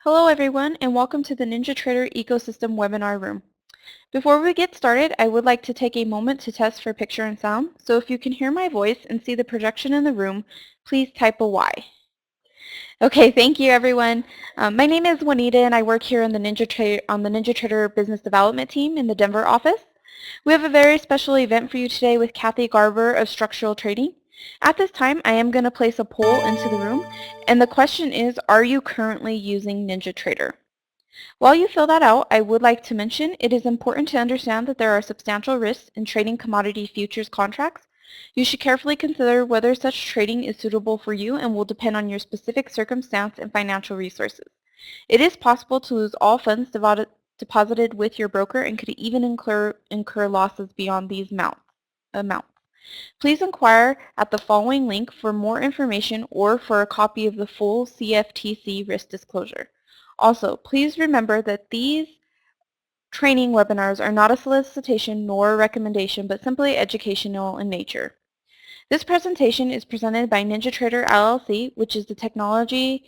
Hello everyone and welcome to the NinjaTrader Ecosystem webinar room. Before we get started, I would like to take a moment to test for picture and sound, so if you can hear my voice and see the projection in the room, please type a Y. Okay, thank you everyone. My name is Juanita and I work here on the NinjaTrader Business Development team in the Denver office. We have a very special event for you today with Kathy Garber of Structural Trading. At this time, I am going to place a poll into the room, and the question is, are you currently using NinjaTrader? While you fill that out, I would like to mention it is important to understand that there are substantial risks in trading commodity futures contracts. You should carefully consider whether such trading is suitable for you and will depend on your specific circumstance and financial resources. It is possible to lose all funds deposited with your broker and could even incur losses beyond these amounts. Please inquire at the following link for more information or for a copy of the full CFTC risk disclosure. Also, please remember that these training webinars are not a solicitation nor a recommendation, but simply educational in nature. This presentation is presented by NinjaTrader LLC, which is the technology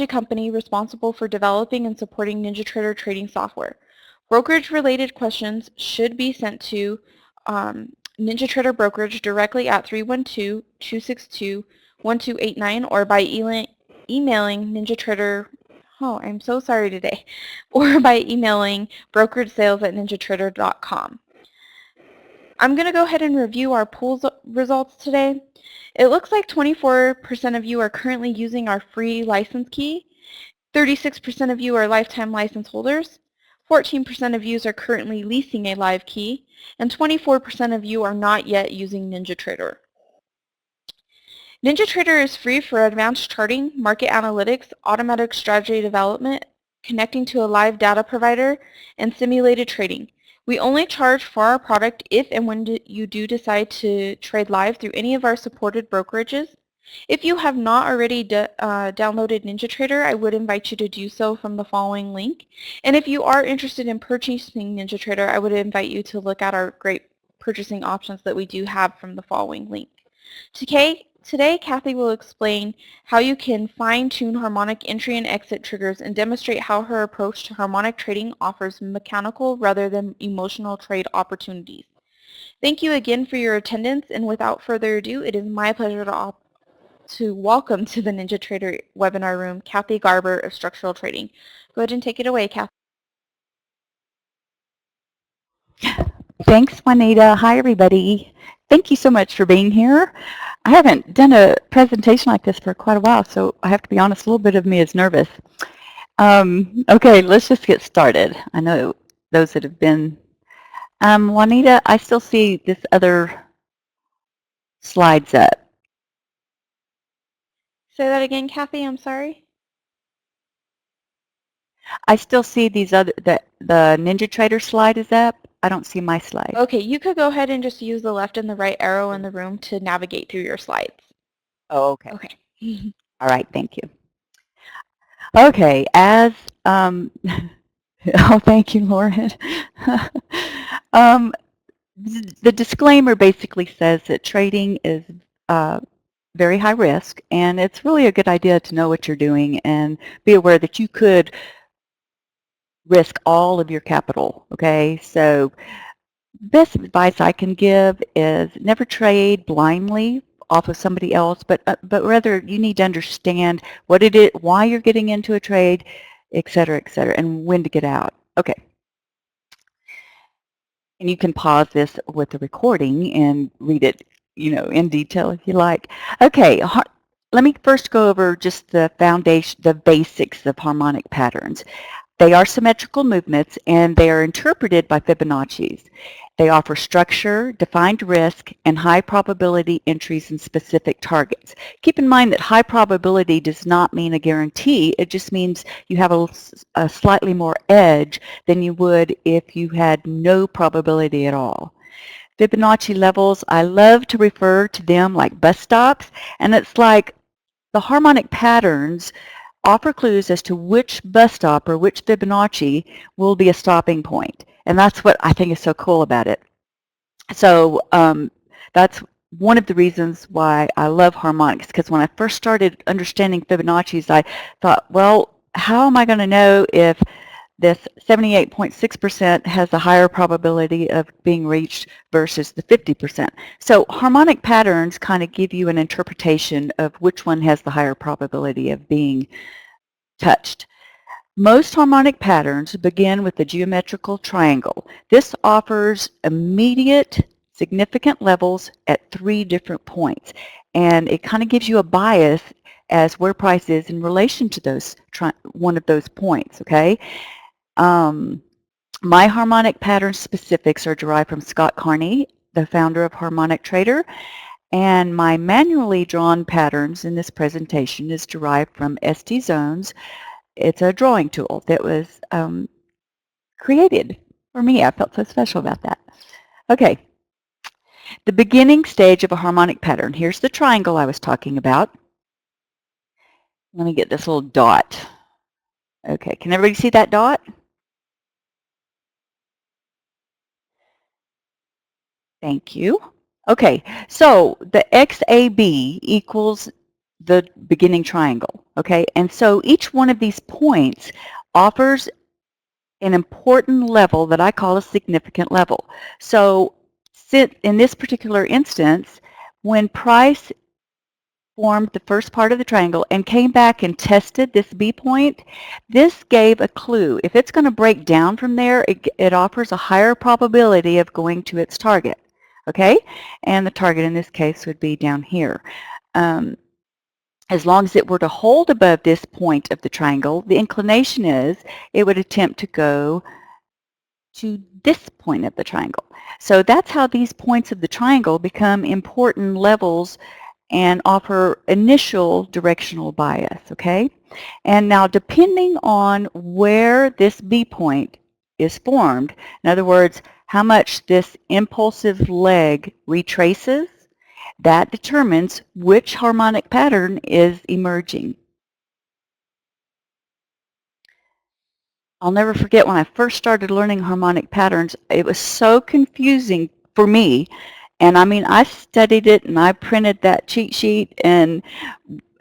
company responsible for developing and supporting NinjaTrader trading software. Brokerage-related questions should be sent to NinjaTrader Brokerage directly at 312-262-1289 or by emailing NinjaTrader, I'm so sorry today, or by emailing brokerage-sales@ninjatrader.com. I'm going to go ahead and review our poll results today. It looks like 24% of you are currently using our free license key, 36% of you are lifetime license holders, 14% of you are currently leasing a live key, and 24% of you are not yet using NinjaTrader. NinjaTrader is free for advanced charting, market analytics, automatic strategy development, connecting to a live data provider, and simulated trading. We only charge for our product if and when you do decide to trade live through any of our supported brokerages. If you have not already downloaded NinjaTrader, I would invite you to do so from the following link. And if you are interested in purchasing NinjaTrader, I would invite you to look at our great purchasing options that we do have from the following link. Today, Kathy will explain how you can fine-tune harmonic entry and exit triggers and demonstrate how her approach to harmonic trading offers mechanical rather than emotional trade opportunities. Thank you again for your attendance, and without further ado, it is my pleasure to welcome to the NinjaTrader webinar room, Kathy Garber of Structural Trading. Go ahead and take it away, Kathy. Thanks, Juanita. Hi, everybody. Thank you so much for being here. I haven't done a presentation like this for quite a while, so I have to be honest, a little bit of me is nervous. Okay, let's just get started. I know those that have been... Juanita, I still see this other slides up. Say that again, Kathy, I'm sorry. I still see these other, the NinjaTrader slide is up. I don't see my slide. Okay, you could go ahead and just use the left and the right arrow in the room to navigate through your slides. Oh, okay. Okay. All right, thank you. Okay, as oh, thank you, Lauren. The disclaimer basically says that trading is very high risk, and it's really a good idea to know what you're doing and be aware that you could risk all of your capital, okay? So best advice I can give is never trade blindly off of somebody else, but rather you need to understand what it is, why you're getting into a trade, et cetera, and when to get out. Okay. And you can pause this with the recording and read it, in detail if you like. Okay, let me first go over just the foundation, the basics of harmonic patterns. They are symmetrical movements, and they are interpreted by Fibonacci's. They offer structure, defined risk, and high probability entries in specific targets. Keep in mind that high probability does not mean a guarantee. It just means you have a slightly more edge than you would if you had no probability at all. Fibonacci levels, I love to refer to them like bus stops, and it's like the harmonic patterns offer clues as to which bus stop or which Fibonacci will be a stopping point. And that's what I think is so cool about it. So that's one of the reasons why I love harmonics, because when I first started understanding Fibonacci's, I thought, well, how am I going to know if this 78.6% has a higher probability of being reached versus the 50%? So harmonic patterns kind of give you an interpretation of which one has the higher probability of being touched. Most harmonic patterns begin with the geometrical triangle. This offers immediate significant levels at 3 different points, and it kind of gives you a bias as where price is in relation to those one of those points, okay? My harmonic pattern specifics are derived from Scott Carney, the founder of NinjaTrader, and my manually drawn patterns in this presentation is derived from STZones. It's a drawing tool that was created for me. I felt so special about that. Okay, the beginning stage of a harmonic pattern. Here's the triangle I was talking about. Let me get this little dot. Okay, can everybody see that dot? Thank you. Okay, so the XAB equals the beginning triangle, okay? And so each one of these points offers an important level that I call a significant level. So in this particular instance, when price formed the first part of the triangle and came back and tested this B point, this gave a clue. If it's going to break down from there, it offers a higher probability of going to its target. Okay? And the target in this case would be down here. As long as it were to hold above this point of the triangle, the inclination is it would attempt to go to this point of the triangle. So that's how these points of the triangle become important levels and offer initial directional bias, okay? And now depending on where this B point is formed, in other words, how much this impulsive leg retraces, that determines which harmonic pattern is emerging. I'll never forget when I first started learning harmonic patterns, it was so confusing for me. And I mean, I studied it and I printed that cheat sheet, and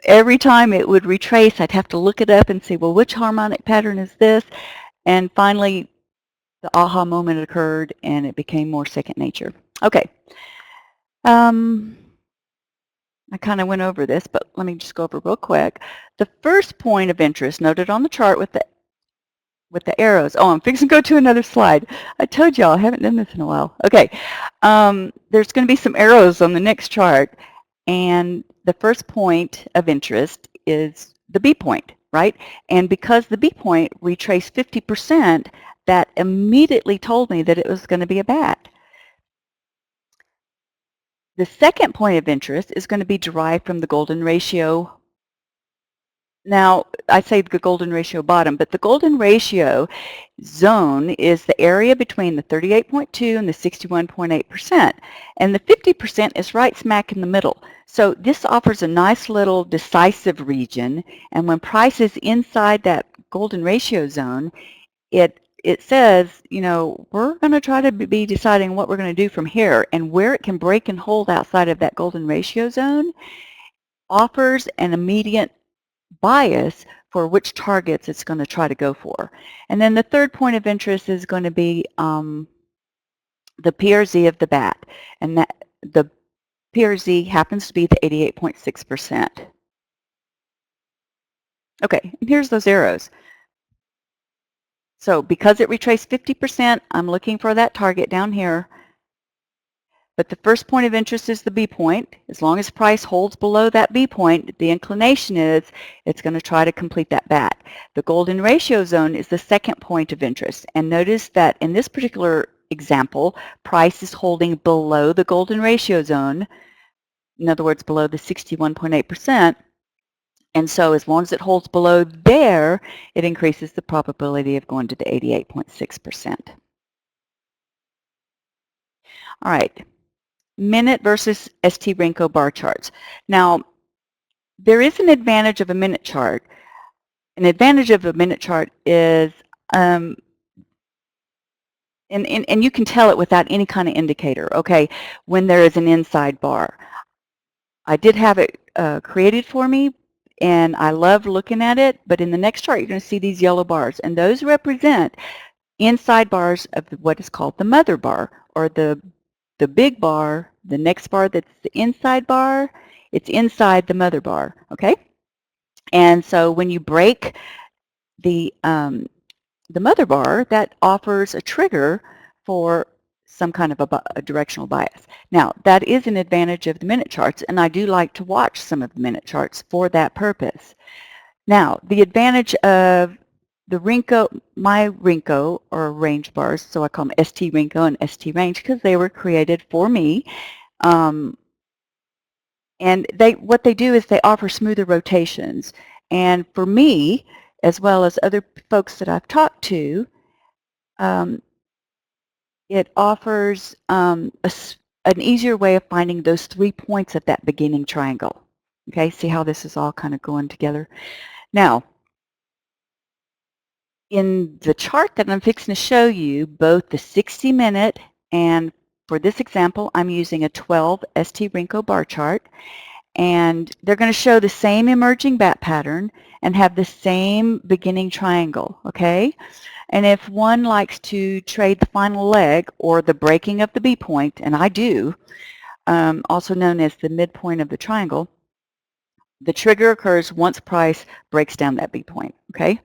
every time it would retrace, I'd have to look it up and say, well, which harmonic pattern is this? And finally, the aha moment occurred and it became more second nature. Okay. I kind of went over this, but let me just go over real quick. The first point of interest noted on the chart with the arrows. Oh, I'm fixing to go to another slide. I told y'all I haven't done this in a while. Okay. There's going to be some arrows on the next chart, and the first point of interest is the B point, right? And because the B point retraced 50%, that immediately told me that it was going to be a bat. The second point of interest is going to be derived from the golden ratio. Now, I say the golden ratio bottom, but the golden ratio zone is the area between the 38.2 and the 61.8%. And the 50% is right smack in the middle. So this offers a nice little decisive region. And when price is inside that golden ratio zone, it says, you know, we're going to try to be deciding what we're going to do from here. And where it can break and hold outside of that golden ratio zone offers an immediate bias for which targets it's going to try to go for. And then the third point of interest is going to be the PRZ of the bat. And that the PRZ happens to be the 88.6%. Okay, and here's those arrows. So because it retraced 50%, I'm looking for that target down here. But the first point of interest is the B point. As long as price holds below that B point, the inclination is it's going to try to complete that bat. The golden ratio zone is the second point of interest. And notice that in this particular example, price is holding below the golden ratio zone. In other words, below the 61.8%. And so as long as it holds below there, it increases the probability of going to the 88.6%. All right. Minute versus STRenko bar charts. Now, there is an advantage of a minute chart. An advantage of a minute chart is and you can tell it without any kind of indicator, okay, when there is an inside bar. I did have it created for me, and I love looking at it, but in the next chart you're going to see these yellow bars, and those represent inside bars of what is called the mother bar, or the big bar, the next bar that's the inside bar, it's inside the mother bar, okay? And so when you break the mother bar, that offers a trigger for some kind of a directional bias. Now, that is an advantage of the minute charts, and I do like to watch some of the minute charts for that purpose. Now, the advantage of the my Renko, or range bars, so I call them STRenko and STRange because they were created for me. And what they do is they offer smoother rotations. And for me, as well as other folks that I've talked to, it offers an easier way of finding those 3 points of that beginning triangle. Okay, see how this is all kind of going together? Now, in the chart that I'm fixing to show you, both the 60-minute and, for this example, I'm using a 12 STRenko bar chart, and they're going to show the same emerging bat pattern and have the same beginning triangle, okay? And if one likes to trade the final leg or the breaking of the B point, and I do, also known as the midpoint of the triangle, the trigger occurs once price breaks down that B point, okay?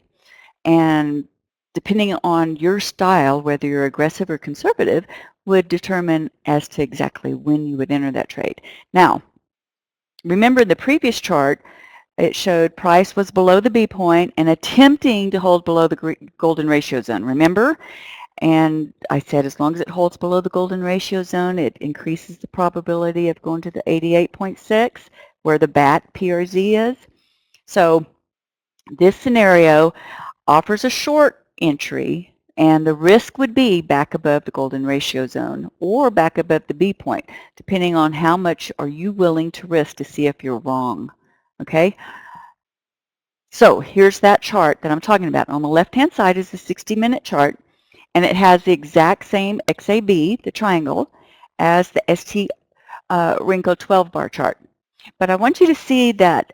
And depending on your style, whether you're aggressive or conservative, would determine as to exactly when you would enter that trade. Now, remember the previous chart, it showed price was below the B point and attempting to hold below the golden ratio zone, remember? And I said as long as it holds below the golden ratio zone, it increases the probability of going to the 88.6, where the BAT PRZ is. So this scenario offers a short entry, and the risk would be back above the golden ratio zone or back above the B point, depending on how much are you willing to risk to see if you're wrong, okay? So here's that chart that I'm talking about. On the left-hand side is the 60-minute chart, and it has the exact same XAB, the triangle, as the STRenko 12-bar chart. But I want you to see that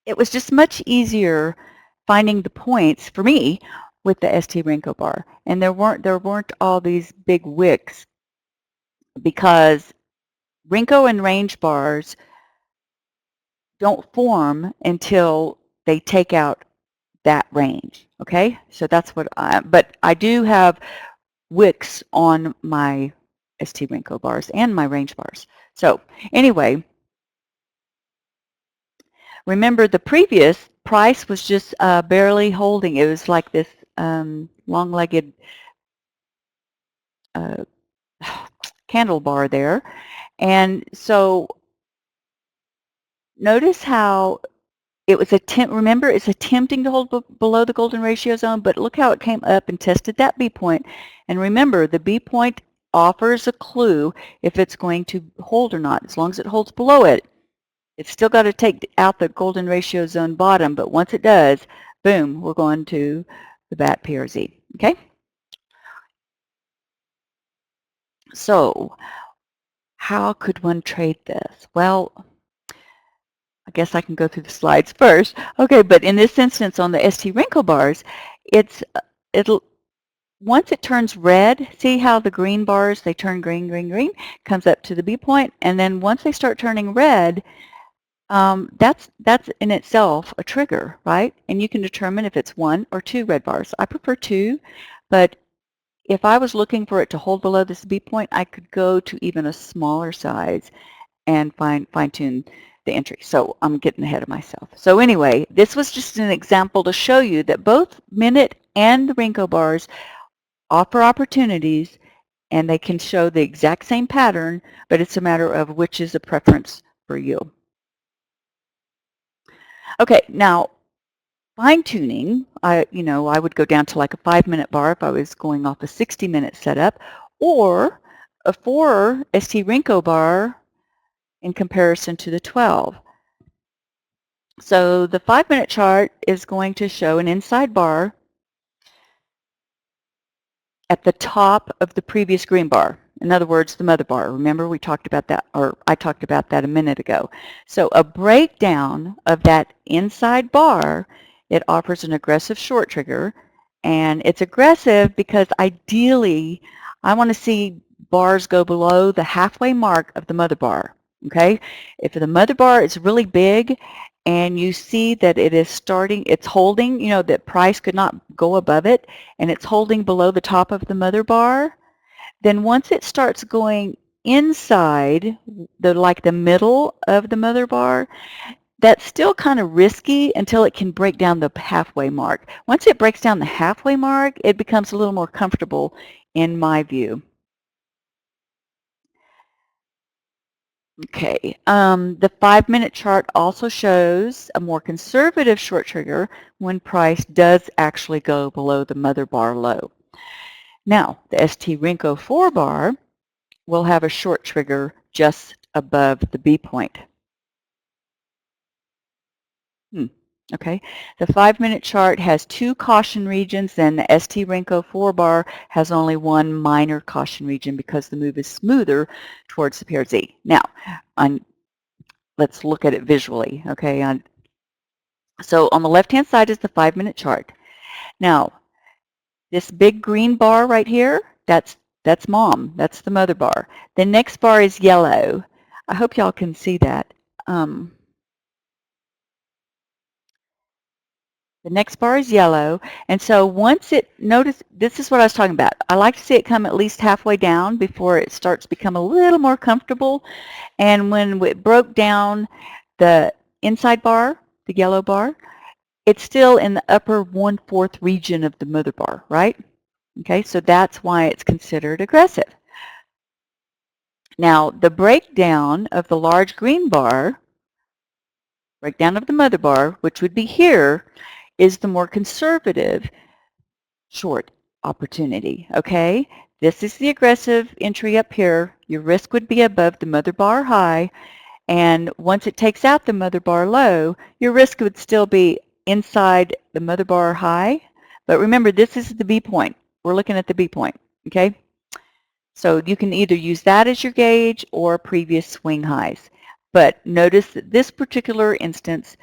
it was just much easier finding the points for me with the STRenko bar, and there weren't all these big wicks, because Renko and range bars don't form until they take out that range. Okay, so that's what but I do have wicks on my STRenko bars and my range bars. So anyway, remember the previous price was just barely holding. It was like this long-legged candle bar there. And so notice how it was remember, it's attempting to hold below the golden ratio zone, but look how it came up and tested that B point. And remember, the B point offers a clue if it's going to hold or not. As long as it holds below it, it's still got to take out the golden ratio zone bottom, but once it does, boom, we're going to the BAT PRZ, okay? So how could one trade this? Well, I guess I can go through the slides first. Okay, but in this instance on the STRenko bars, once it turns red, see how the green bars, they turn green, green, green, comes up to the B point, and then once they start turning red, that's in itself a trigger, right? And you can determine if it's 1 or 2 red bars. I prefer 2, but if I was looking for it to hold below this B point, I could go to even a smaller size and fine-tune the entry. So I'm getting ahead of myself. So anyway, this was just an example to show you that both minute and the Renko bars offer opportunities, and they can show the exact same pattern, but it's a matter of which is a preference for you. Okay, now fine-tuning, I would go down to like a 5-minute bar if I was going off a 60-minute setup, or a 4 STRenko bar in comparison to the 12. So the 5-minute chart is going to show an inside bar at the top of the previous green bar. In other words, the mother bar. Remember we talked about that, or I talked about that a minute ago. So a breakdown of that inside bar, it offers an aggressive short trigger, and it's aggressive because ideally I want to see bars go below the halfway mark of the mother bar. Okay? If the mother bar is really big and you see that it is starting, it's holding, you know, that price could not go above it, and it's holding below the top of the mother bar, then once it starts going inside like the middle of the mother bar, that's still kind of risky until it can break down the halfway mark. Once it breaks down the halfway mark, it becomes a little more comfortable in my view. Okay, the 5-minute chart also shows a more conservative short trigger when price does actually go below the mother bar low. Now, the STRenko 4 bar will have a short trigger just above the B point. Okay, the 5-minute chart has 2 caution regions, and the STRenko 4 bar has only one minor caution region because the move is smoother towards the PRZ. Now, let's look at it visually. Okay, so on the left-hand side is the 5-minute chart. Now, this big green bar right here, that's mom. That's the mother bar. The next bar is yellow. I hope y'all can see that. The next bar is yellow, and so once it, notice, this is what I was talking about. I like to see it come at least halfway down before it starts to become a little more comfortable. And when it broke down the inside bar, the yellow bar, it's still in the upper 1/4 region of the mother bar, right? Okay, so that's why it's considered aggressive. Now, the breakdown of the large green bar, breakdown of the mother bar, which would be here, is the more conservative short opportunity, okay? This is the aggressive entry up here. Your risk would be above the mother bar high, and once it takes out the mother bar low, your risk would still be inside the mother bar high. But remember, this is the B point. We're looking at the B point, okay? So you can either use that as your gauge or previous swing highs. But notice that this particular instance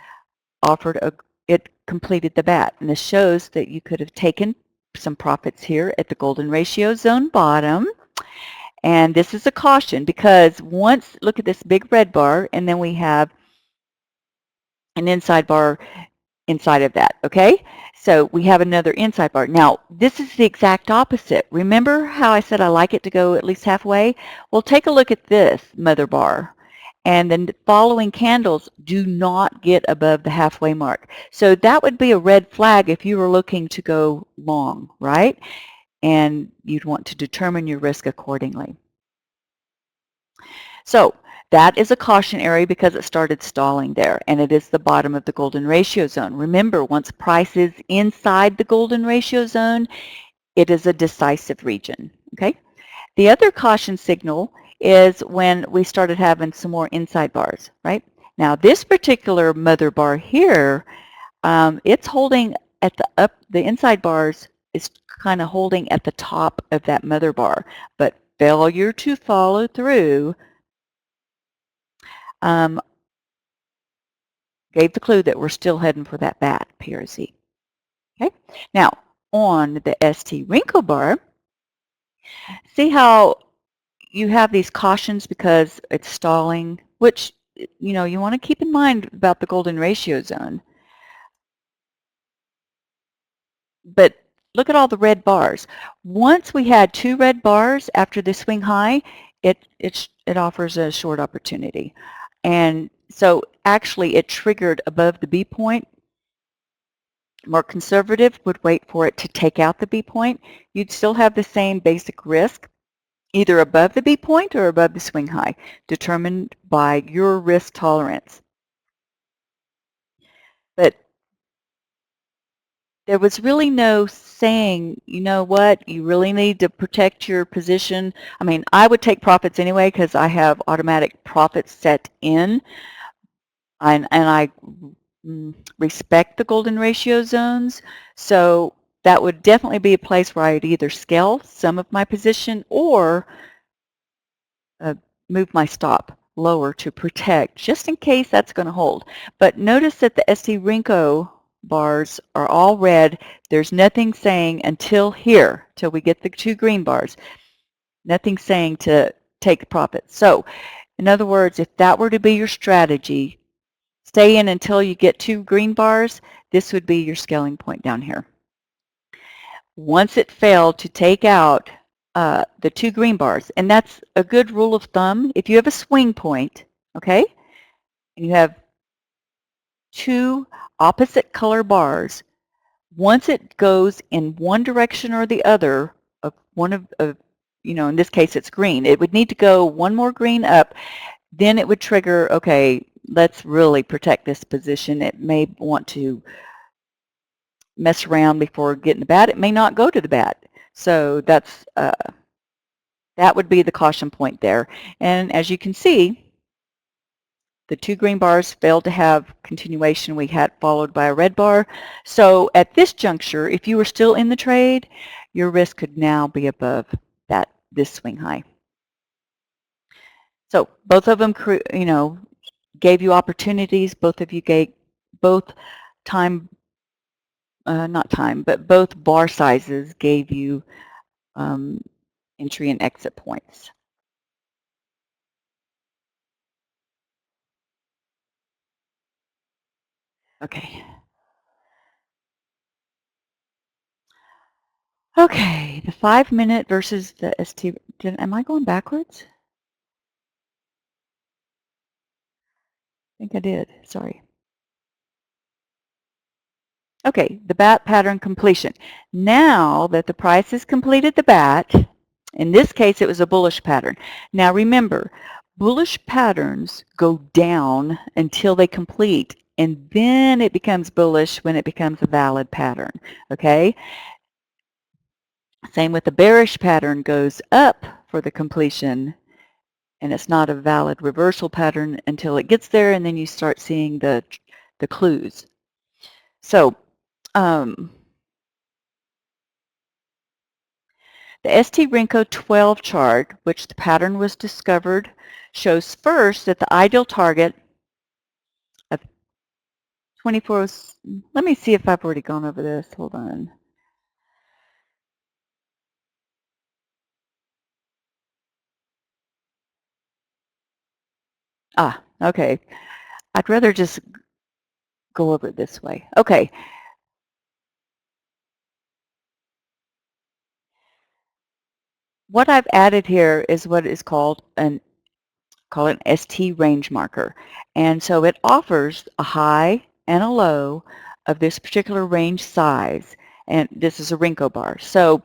it completed the bat, and this shows that you could have taken some profits here at the golden ratio zone bottom. And this is a caution because once, look at this big red bar, and then we have an inside bar inside of that, okay? So we have another inside bar. Now, this is the exact opposite. Remember how I said I like it to go at least halfway? Well, take a look at this mother bar. And then the following candles do not get above the halfway mark. So that would be a red flag if you were looking to go long, right? And you'd want to determine your risk accordingly. So that is a caution area because it started stalling there, and it is the bottom of the golden ratio zone. Remember, once price is inside the golden ratio zone, it is a decisive region, okay? The other caution signal is when we started having some more inside bars, right? Now, this particular mother bar here, it's holding at the inside bars is kind of holding at the top of that mother bar, but failure to follow through gave the clue that we're still heading for that bat, PRZ. Okay, now on the STRenko bar, see how you have these cautions because it's stalling, which, you know, you want to keep in mind about the golden ratio zone. But look at all the red bars. Once we had 2 red bars after the swing high, it offers a short opportunity. And so actually it triggered above the B point. More conservative would wait for it to take out the B point. You'd still have the same basic risk, either above the B point or above the swing high, determined by your risk tolerance. But there was really no saying, you know what, you really need to protect your position. I mean, I would take profits anyway because I have automatic profits set in, and I respect the golden ratio zones. So that would definitely be a place where I'd either scale some of my position or move my stop lower to protect, just in case that's going to hold. But notice that the STRenko bars are all red. There's nothing saying until here, till we get the 2 green bars, nothing saying to take profit. So in other words, if that were to be your strategy, stay in until you get 2 green bars, this would be your scaling point down here. Once it failed to take out the 2 green bars, and that's a good rule of thumb. If you have a swing point, okay, and you have 2 opposite color bars, once it goes in one direction or the other of you know, in this case it's green, it would need to go one more green up, then it would trigger, okay, let's really protect this position. It may want to mess around before getting the bat. It may not go to the bat. So that's that would be the caution point there. And as you can see, the 2 green bars failed to have continuation. We had followed by a red bar. So at this juncture, if you were still in the trade, your risk could now be above this swing high. So both of them, you know, gave you opportunities. Both of you gave both time, not time, but both bar sizes gave you entry and exit points. Okay. Okay, the 5-minute versus the ST. Am I going backwards? I think I did. Sorry. Okay, the bat pattern completion. Now that the price has completed the bat, in this case it was a bullish pattern. Now remember, bullish patterns go down until they complete, and then it becomes bullish when it becomes a valid pattern. Okay? Same with the bearish pattern, goes up for the completion, and it's not a valid reversal pattern until it gets there, and then you start seeing the clues. So the STRenko 12 chart, which the pattern was discovered, shows first that the ideal target of 24, let me see if I've already gone over this, hold on. Okay. I'd rather just go over it this way. Okay. What I've added here is what is called an ST range marker. And so it offers a high and a low of this particular range size. And this is a Renko bar. So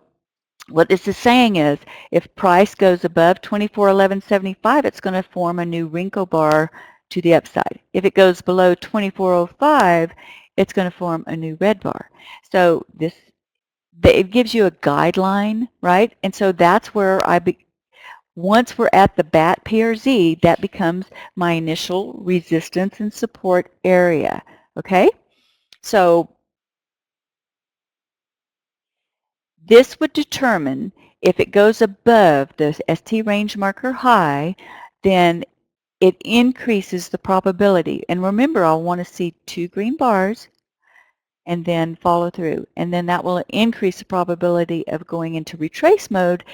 what this is saying is if price goes above 24.1175, it's going to form a new Renko bar to the upside. If it goes below 24.05, it's going to form a new red bar. So it gives you a guideline, right? And so that's where once we're at the bat PRZ, that becomes my initial resistance and support area, okay? So this would determine if it goes above the ST range marker high, then it increases the probability. And remember, I'll want to see 2 green bars and then follow through. And then that will increase the probability of going into retrace mode.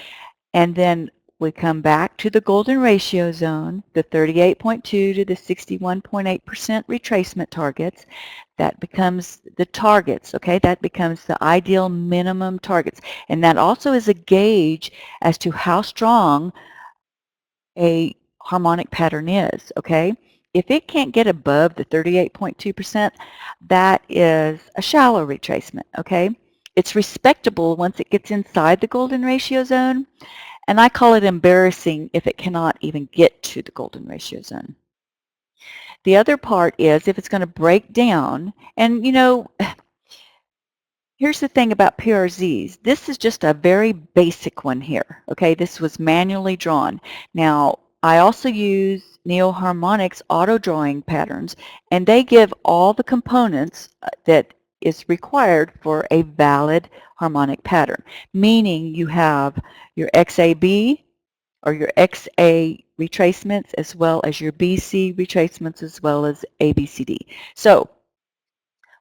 And then we come back to the golden ratio zone, the 38.2 to the 61.8% retracement targets. That becomes the targets, okay? That becomes the ideal minimum targets. And that also is a gauge as to how strong a harmonic pattern is, okay? If it can't get above the 38.2%, that is a shallow retracement, okay? It's respectable once it gets inside the golden ratio zone, and I call it embarrassing if it cannot even get to the golden ratio zone. The other part is if it's going to break down, and you know, here's the thing about PRZs. This is just a very basic one here, okay? This was manually drawn. Now, I also use Harmonic's auto drawing patterns, and they give all the components that is required for a valid harmonic pattern, meaning you have your XAB or your XA retracements as well as your BC retracements as well as ABCD. So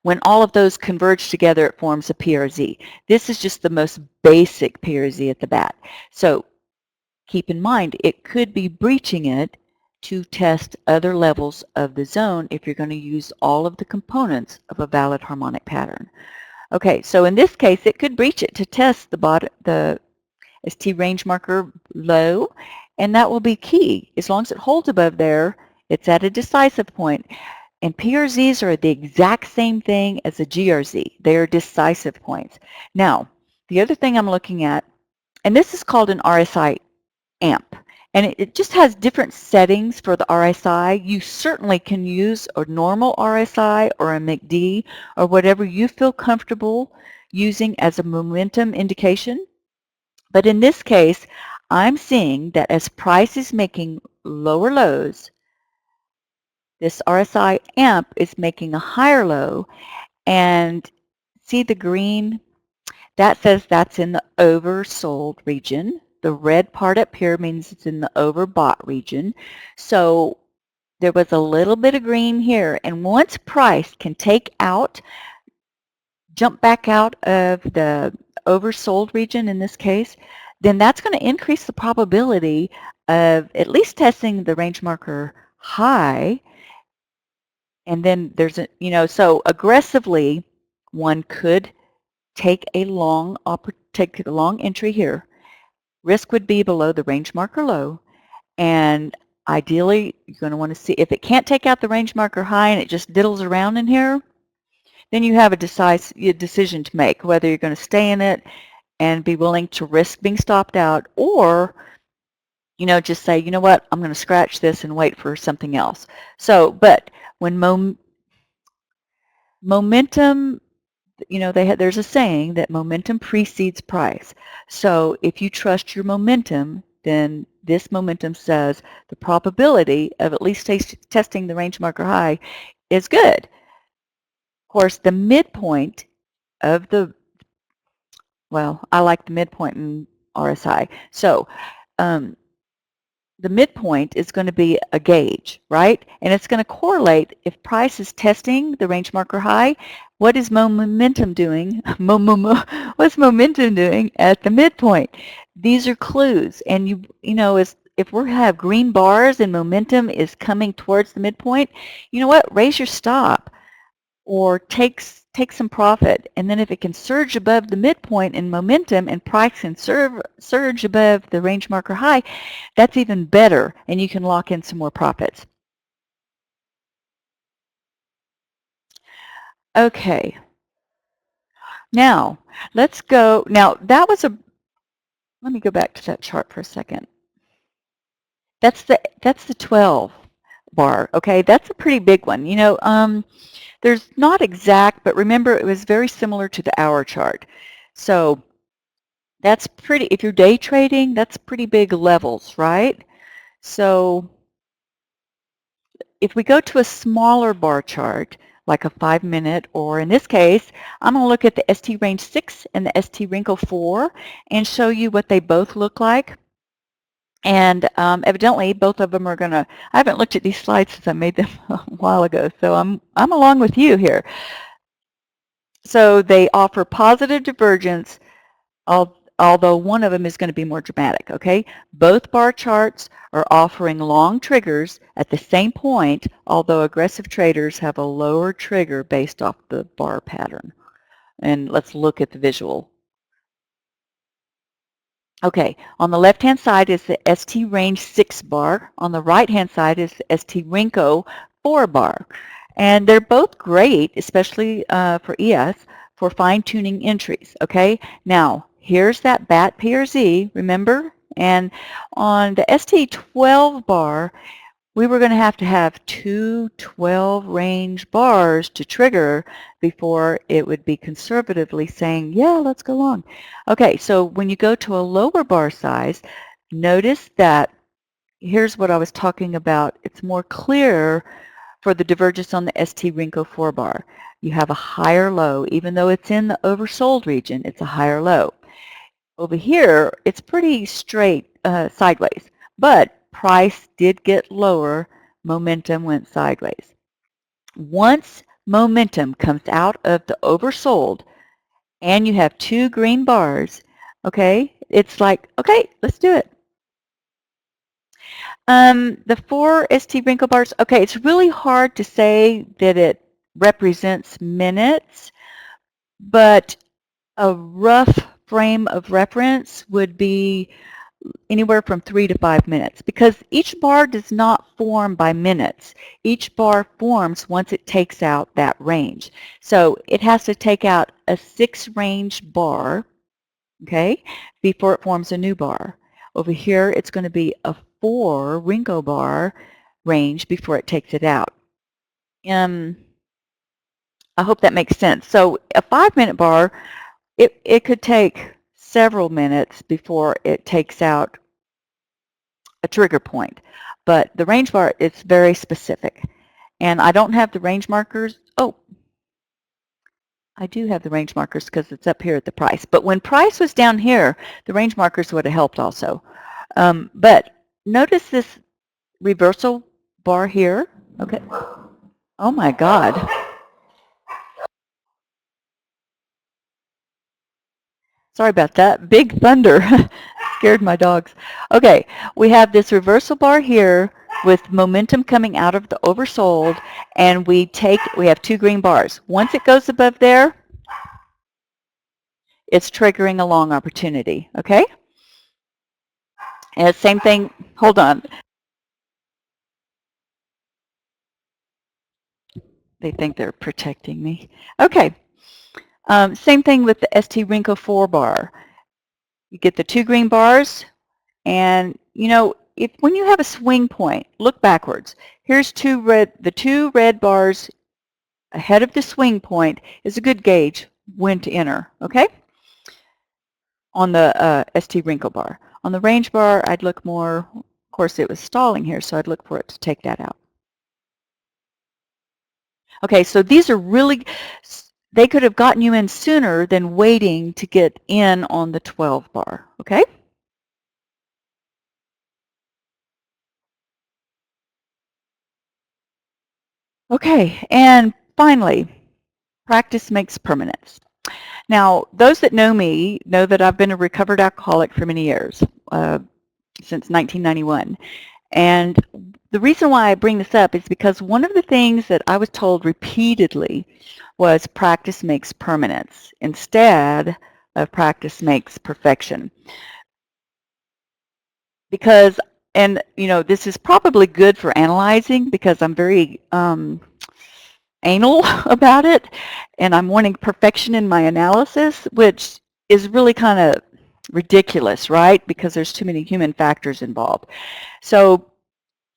when all of those converge together, it forms a PRZ. This is just the most basic PRZ at the bat. So keep in mind, it could be breaching it to test other levels of the zone if you're going to use all of the components of a valid harmonic pattern. Okay, so in this case, it could breach it to test the ST range marker low, and that will be key. As long as it holds above there, it's at a decisive point. And PRZs are the exact same thing as a GRZ. They are decisive points. Now, the other thing I'm looking at, and this is called an RSI amp, and it just has different settings for the RSI. You certainly can use a normal RSI or a MACD or whatever you feel comfortable using as a momentum indication. But in this case, I'm seeing that as price is making lower lows, this RSI amp is making a higher low, and see the green? That says that's in the oversold region. The red part up here means it's in the overbought region. So there was a little bit of green here, and once price can jump back out of the oversold region in this case, then that's going to increase the probability of at least testing the range marker high. And then there's so aggressively one could take a long entry here. Risk would be below the range marker low, and ideally you're going to want to see if it can't take out the range marker high and it just diddles around in here, then you have a decision to make whether you're going to stay in it and be willing to risk being stopped out, or just say, you know what, I'm going to scratch this and wait for something else. So, but when momentum, there's a saying that momentum precedes price. So if you trust your momentum, then this momentum says the probability of at least testing the range marker high is good. Of course, the midpoint of I like the midpoint in RSI. So the midpoint is going to be a gauge, right? And it's going to correlate if price is testing the range marker high. What is momentum doing? What's momentum doing at the midpoint? These are clues, and if we have green bars and momentum is coming towards the midpoint, you know what? Raise your stop or take some profit, and then if it can surge above the midpoint in momentum and price can surge above the range marker high, that's even better, and you can lock in some more profits. Okay. Now, let's go. Now, let me go back to that chart for a second. That's the 12 bar, okay? That's a pretty big one. There's not exact, but remember it was very similar to the hour chart. So that's pretty, if you're day trading, that's pretty big levels, right? So if we go to a smaller bar chart, like a 5-minute, or in this case, I'm going to look at the ST Range 6 and the STRenko 4 and show you what they both look like. And evidently, both of them are going to, I haven't looked at these slides since I made them a while ago, so I'm along with you here. So they offer positive divergence, although one of them is going to be more dramatic, okay? Both bar charts are offering long triggers at the same point, although aggressive traders have a lower trigger based off the bar pattern. And let's look at the visual. Okay, on the left-hand side is the ST Range 6 bar. On the right-hand side is the STRenko 4 bar. And they're both great, especially for ES, for fine-tuning entries, okay? Now, here's that BAT PRZ, remember? And on the ST12 bar, we were going to have two 12-range bars to trigger before it would be conservatively saying, yeah, let's go long. Okay, so when you go to a lower bar size, notice that here's what I was talking about. It's more clear for the divergence on the STRenko 4 bar. You have a higher low. Even though it's in the oversold region, it's a higher low. Over here, it's pretty straight sideways, but price did get lower. Momentum went sideways. Once momentum comes out of the oversold and you have two green bars, okay, it's like, okay, let's do it. The 4 STRenko bars, okay, it's really hard to say that it represents minutes, but a rough frame of reference would be anywhere from 3 to 5 minutes, because each bar does not form by minutes. Each bar forms once it takes out that range. So it has to take out a 6-range bar, okay, before it forms a new bar. Over here, it's going to be a 4-Renko bar range before it takes it out. I hope that makes sense. So a 5-minute bar, it could take several minutes before it takes out a trigger point. But the range bar, it's very specific. And I don't have the range markers. Oh, I do have the range markers because it's up here at the price. But when price was down here, the range markers would have helped also. But notice this reversal bar here. Okay. Oh my God. Sorry about that. Big thunder. Scared my dogs. Okay, we have this reversal bar here with momentum coming out of the oversold, and we have 2 green bars. Once it goes above there, it's triggering a long opportunity, okay? And same thing, hold on. They think they're protecting me. Okay, same thing with the STRenko 4 bar. You get the 2 green bars, and you know, when you have a swing point, look backwards. Here's the 2 red bars ahead of the swing point is a good gauge when to enter, okay? On the STRenko bar. On the range bar, I'd look more, of course it was stalling here, so I'd look for it to take that out. Okay, so these are really, they could have gotten you in sooner than waiting to get in on the 12 bar, okay? Okay, and finally, practice makes permanence. Now, those that know me know that I've been a recovered alcoholic for many years, since 1991. And the reason why I bring this up is because one of the things that I was told repeatedly was practice makes permanence instead of practice makes perfection. Because, and you know, this is probably good for analyzing because I'm very anal about it, and I'm wanting perfection in my analysis, which is really kind of ridiculous, right? Because there's too many human factors involved. So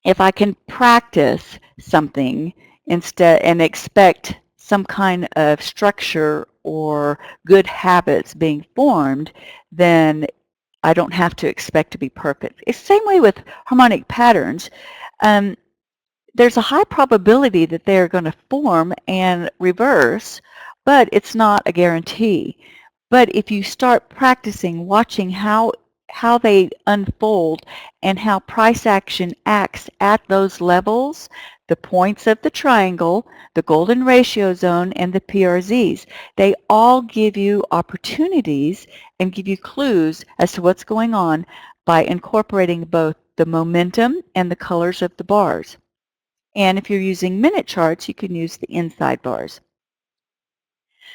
if I can practice something instead and expect some kind of structure or good habits being formed, then I don't have to expect to be perfect. It's the same way with harmonic patterns. There's a high probability that they're going to form and reverse, but it's not a guarantee. But if you start practicing watching how they unfold and how price action acts at those levels, the points of the triangle, the golden ratio zone, and the PRZs, they all give you opportunities and give you clues as to what's going on by incorporating both the momentum and the colors of the bars. And if you're using minute charts, you can use the inside bars.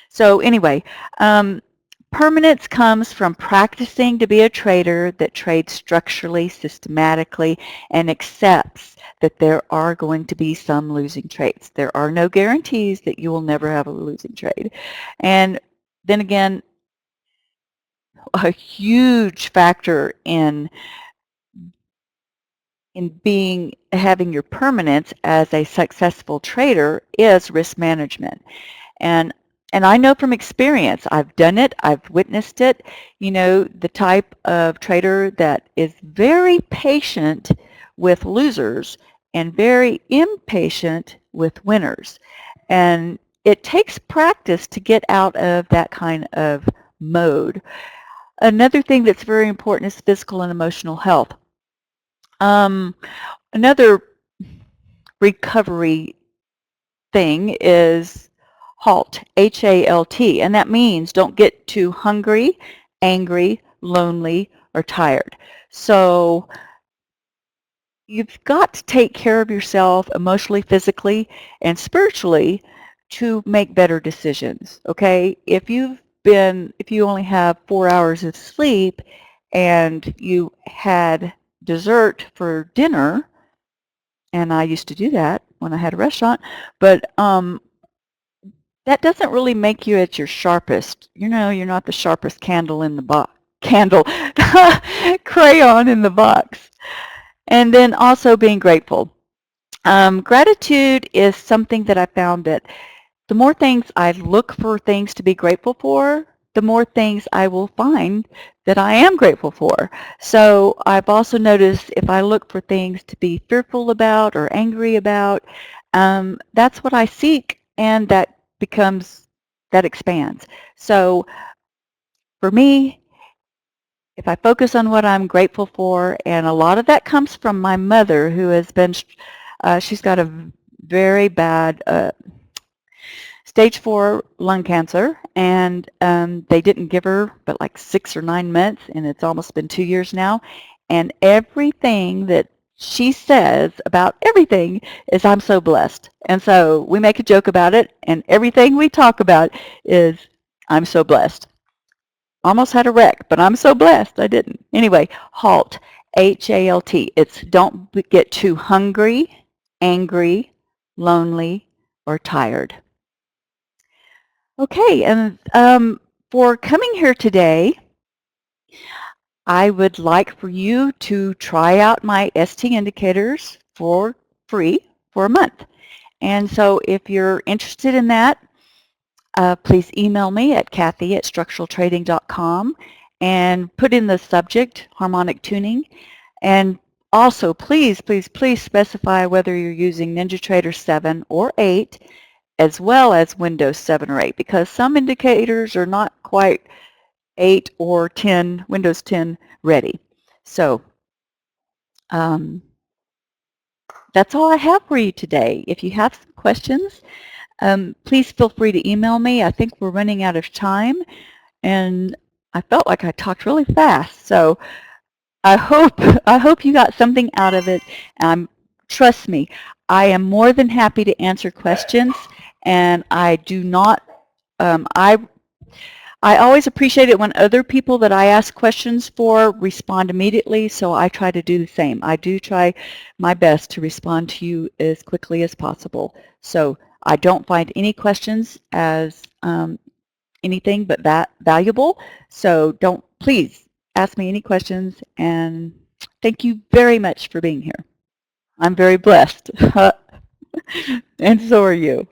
So anyway, permanence comes from practicing to be a trader that trades structurally, systematically, and accepts that there are going to be some losing trades. There are no guarantees that you will never have a losing trade. And then again, a huge factor in having your permanence as a successful trader is risk management. And I know from experience, I've done it, I've witnessed it, you know, the type of trader that is very patient with losers and very impatient with winners. And it takes practice to get out of that kind of mode. Another thing that's very important is physical and emotional health. Another recovery thing is HALT, H-A-L-T, and that means don't get too hungry, angry, lonely, or tired. So you've got to take care of yourself emotionally, physically, and spiritually to make better decisions, okay? If you only have 4 hours of sleep and you had dessert for dinner, and I used to do that when I had a restaurant, but that doesn't really make you at your sharpest. You know, you're not the sharpest candle in the box. Candle, crayon in the box. And then also being grateful. Gratitude is something that I found that the more things I look for things to be grateful for, the more things I will find that I am grateful for. So I've also noticed if I look for things to be fearful about or angry about, that's what I seek, and that expands. So for me, if I focus on what I'm grateful for, and a lot of that comes from my mother, who has been, she's got a very bad stage 4 lung cancer, and they didn't give her but like 6 or 9 months, and it's almost been 2 years now. And everything that she says about everything is, I'm so blessed. And so we make a joke about it, and everything we talk about is, I'm so blessed. Almost had a wreck, but I'm so blessed I didn't. Anyway, HALT, H-A-L-T. It's don't get too hungry, angry, lonely, or tired. Okay, and for coming here today, I would like for you to try out my ST indicators for free for a month. And so if you're interested in that, please email me at Kathy@structuraltrading.com and put in the subject, harmonic tuning. And also, please, please, please specify whether you're using NinjaTrader 7 or 8, as well as Windows 7 or 8, because some indicators are not quite 8 or 10, Windows 10 ready. So that's all I have for you today. If you have some questions, please feel free to email me. I think we're running out of time, and I felt like I talked really fast. So I hope you got something out of it. Trust me, I am more than happy to answer questions, and I do not. I always appreciate it when other people that I ask questions for respond immediately, so I try to do the same. I do try my best to respond to you as quickly as possible. So I don't find any questions as anything but that valuable. So please ask me any questions, and thank you very much for being here. I'm very blessed, and so are you.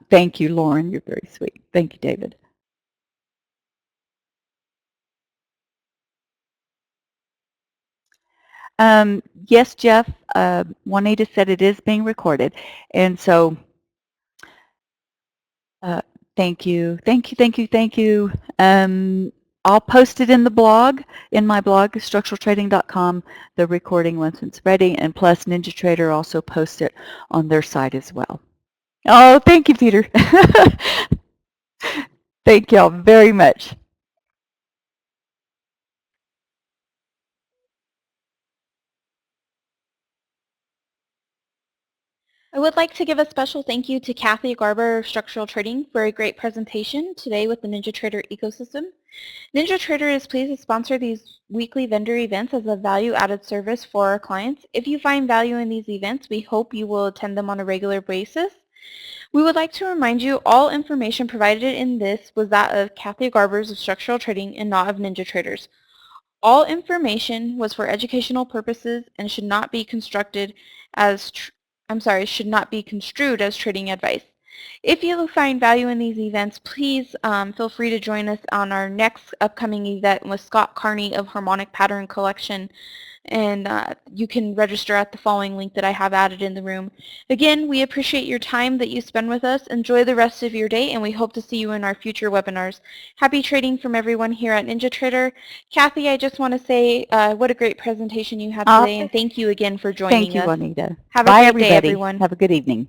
Thank you, Lauren. You're very sweet. Thank you, David. Yes, Jeff, Juanita said it is being recorded, and so thank you, thank you, thank you, thank you. I'll post it in the blog, in my blog, structuraltrading.com, the recording once it's ready, and plus NinjaTrader also posts it on their site as well. Oh, thank you, Peter. Thank y'all very much. I would like to give a special thank you to Kathy Garber of Structural Trading for a great presentation today with the NinjaTrader ecosystem. NinjaTrader is pleased to sponsor these weekly vendor events as a value-added service for our clients. If you find value in these events, we hope you will attend them on a regular basis. We would like to remind you all information provided in this was that of Kathy Garber's of Structural Trading and not of NinjaTrader's. All information was for educational purposes and should not be construed as trading advice. If you find value in these events, please feel free to join us on our next upcoming event with Scott Carney of Harmonic Pattern Collection. And you can register at the following link that I have added in the room. Again, we appreciate your time that you spend with us. Enjoy the rest of your day, and we hope to see you in our future webinars. Happy trading from everyone here at NinjaTrader. Kathy, I just want to say what a great presentation you had today, and thank you again for joining Thank you, us. Juanita. Have a Bye, great day, everybody. everyone. Have a good evening.